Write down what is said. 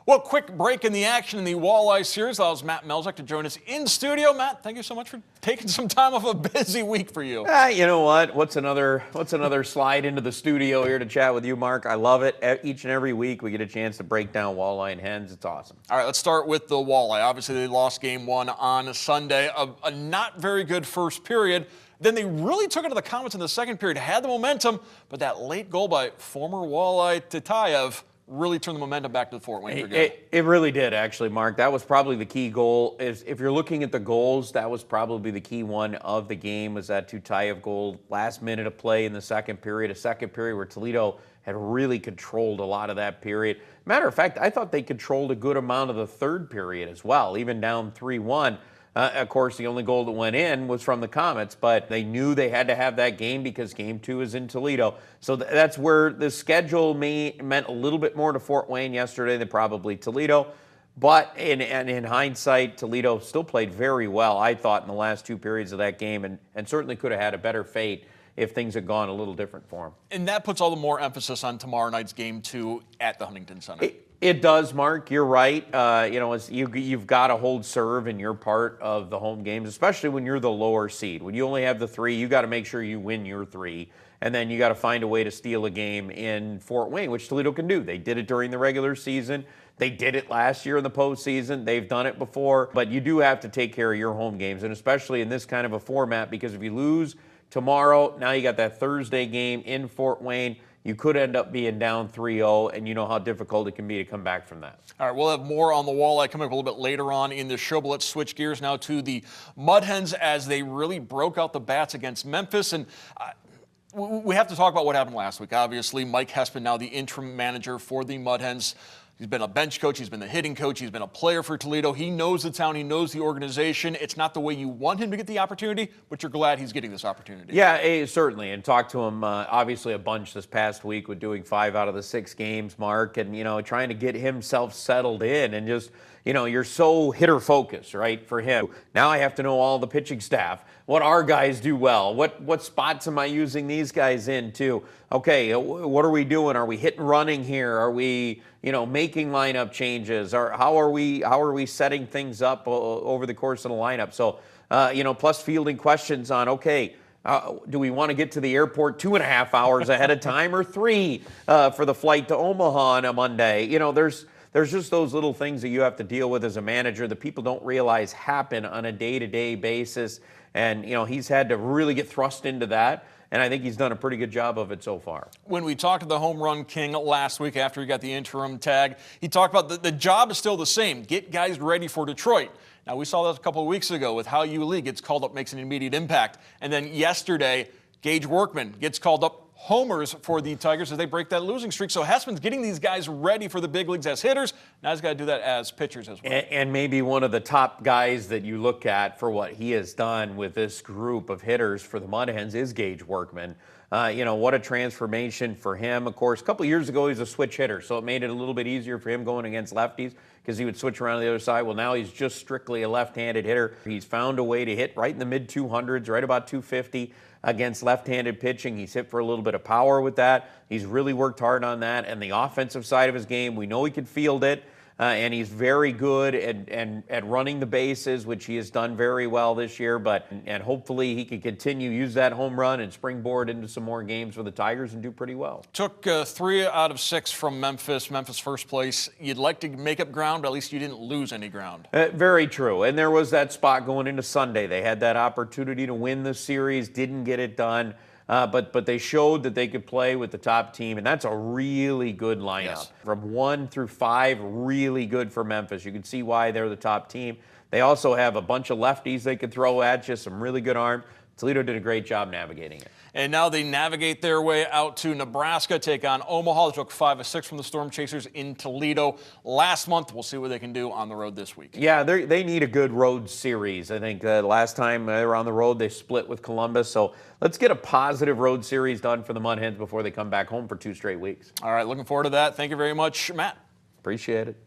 Well, quick break in the action in the Walleye series allows Matt Melzek to join us in studio. Matt, thank you so much for taking some time off a busy week for you. You know what? What's another slide into the studio here to chat with you, Mark? I love it. Each and every week we get a chance to break down Walleye and Hens. It's awesome. All right, let's start with the Walleye. Obviously, they lost game one on Sunday. A not very good first period. Then they really took it to the comments in the second period, had the momentum, but that late goal by former Walleye Tatayev really turned the momentum back to the Fort Wayne Brigade. It really did, actually, Mark. That was probably the key goal. If you're looking at the goals, that was probably the key one of the game, was that Tatayev goal. Last minute of play in the second period, a second period where Toledo had really controlled a lot of that period. Matter of fact, I thought they controlled a good amount of the third period as well, even down 3-1. Of course, the only goal that went in was from the Comets, but they knew they had to have that game because Game 2 is in Toledo. So that's where the schedule meant a little bit more to Fort Wayne yesterday than probably Toledo. But in hindsight, Toledo still played very well, I thought, in the last two periods of that game, and certainly could have had a better fate if things had gone a little different for them. And that puts all the more emphasis on tomorrow night's Game 2 at the Huntington Center. It does, Mark. You're right. You've got to hold serve in your part of the home games, especially when you're the lower seed. When you only have the three, you got to make sure you win your three, and then you got to find a way to steal a game in Fort Wayne, which Toledo can do. They did it during the regular season. They did it last year in the postseason. They've done it before, but you do have to take care of your home games, and especially in this kind of a format, because if you lose tomorrow, now you got that Thursday game in Fort Wayne. You could end up being down 3-0, and you know how difficult it can be to come back from that. All right, we'll have more on the Walleye coming up a little bit later on in the show, but let's switch gears now to the Mud Hens as they really broke out the bats against Memphis. And we have to talk about what happened last week. Obviously, Mike Hessman, now the interim manager for the Mud Hens. He's been a bench coach. He's been the hitting coach. He's been a player for Toledo. He knows the town. He knows the organization. It's not the way you want him to get the opportunity, but you're glad he's getting this opportunity. Yeah, certainly. And talked to him, obviously, a bunch this past week with doing 5 out of the 6 games, Mark, and, trying to get himself settled in and just, you're so hitter focused, right, for him. Now I have to know all the pitching staff, what our guys do well, what spots am I using these guys in too? Okay, what are we doing? Are we hitting running here? Are we, making lineup changes? Or how are we setting things up over the course of the lineup? So, plus fielding questions on, okay, do we want to get to the airport 2.5 hours ahead of time or 3 for the flight to Omaha on a Monday? There's just those little things that you have to deal with as a manager that people don't realize happen on a day-to-day basis. And, he's had to really get thrust into that. And I think he's done a pretty good job of it so far. When we talked to the home run king last week after he got the interim tag, he talked about the job is still the same. Get guys ready for Detroit. Now, we saw that a couple of weeks ago with how Yu Lee gets called up, makes an immediate impact. And then yesterday, Gage Workman gets called up, homers for the Tigers as they break that losing streak. So Hessman's getting these guys ready for the big leagues as hitters. Now he's got to do that as pitchers as well. And maybe one of the top guys that you look at for what he has done with this group of hitters for the Mud Hens is Gage Workman. What a transformation for him. Of course, a couple years ago, he was a switch hitter, so it made it a little bit easier for him going against lefties because he would switch around to the other side. Well, now he's just strictly a left-handed hitter. He's found a way to hit right in the mid-200s, right about 250 against left-handed pitching. He's hit for a little bit of power with that. He's really worked hard on that. And the offensive side of his game, we know he can field it. And he's very good at running the bases, which he has done very well this year. And hopefully he can continue use that home run and springboard into some more games for the Tigers and do pretty well. Took 3 out of 6 from Memphis. Memphis first place. You'd like to make up ground, but at least you didn't lose any ground. Very true. And there was that spot going into Sunday. They had that opportunity to win the series, didn't get it done. But they showed that they could play with the top team, and that's a really good lineup. Yes. From 1 through 5, really good for Memphis. You can see why they're the top team. They also have a bunch of lefties they could throw at you, some really good arm. Toledo did a great job navigating it. And now they navigate their way out to Nebraska, take on Omaha. They took 5 of 6 from the Storm Chasers in Toledo last month. We'll see what they can do on the road this week. Yeah, they need a good road series. I think last time they were on the road, they split with Columbus. So let's get a positive road series done for the Mud Hens before they come back home for 2 straight weeks. All right, looking forward to that. Thank you very much, Matt. Appreciate it.